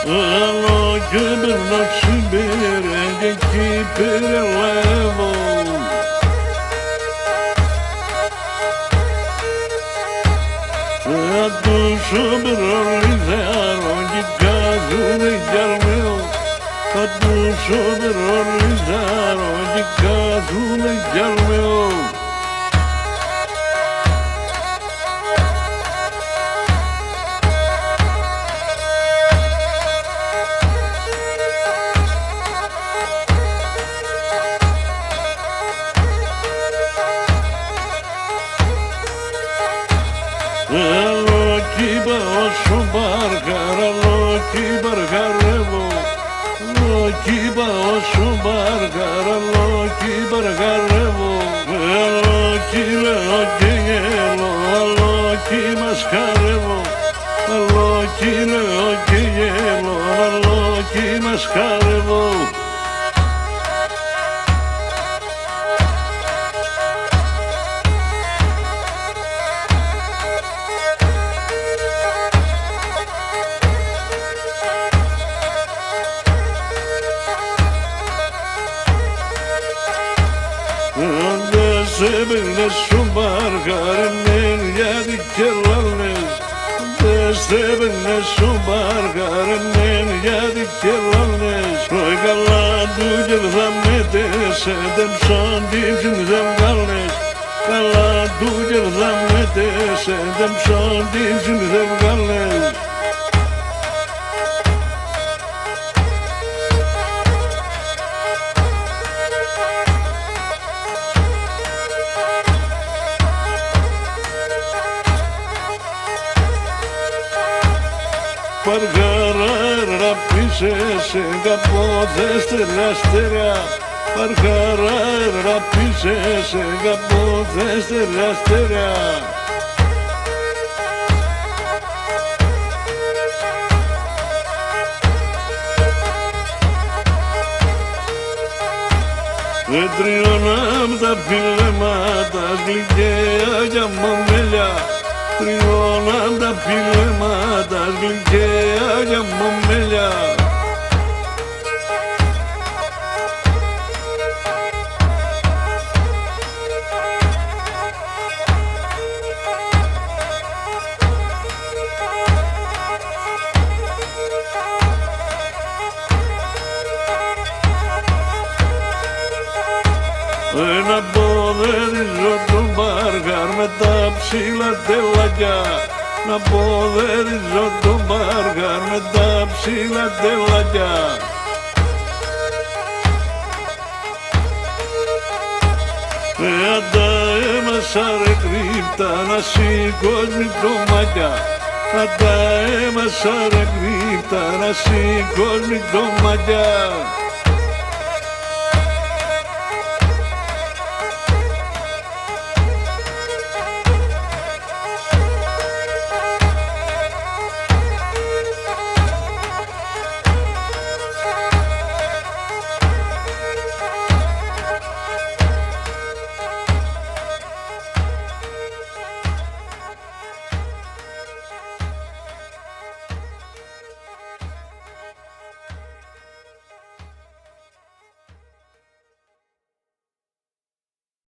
Άλλο και περνώ σήμερα και εκεί περελεύω. Θα τους ομπρολιζάρω και κάθουνε κι αρμέω. Θα τους ομπρολιζάρω και κάθουνε κι αρμέω. Άλλο κι πάω στο μπαρκάρ, άλλο κι μπαρκαρεύω. Άλλο κι πάω στο μπαρκάρ, άλλο κι μπαρκαρεύω. Άλλο κι λέω και γέλω, άλλο κι μασκαρεύω. Άλλο κι λέω και γέλω, άλλο κι μασκαρεύω. Σε παίρνες σου μπαρκάρε γιατί και λαλές. Σε παίρνες σου μπαρκάρε γιατί και λαλές. Οι καλά του και θα μετέσαι τεμψον τύψιν θα βγάλες. Καλά του και θα μετέσαι τεμψον τύψιν θα βγάλες. Παρκαρά πίσεσαι καπότες τεράστερα. Παρκαρά πίσεσαι καπότες τεράστερα. Τριώναμ τα φιλέματα γλυκαία για μομέλια. Τριώναμ τα φιλέματα γλυκαία για μομέλια. Να ποδερίζω το μπαρκάρ με τα ψηλά τελάκια. Να ποδερίζω το μπαρκάρ με τα ψηλά τελάκια. Αντα έμασα ρε κρύπτα να σηκώς μικρομάκια. Αντα έμασα ρε κρύπτα να σηκώς μικρομάκια.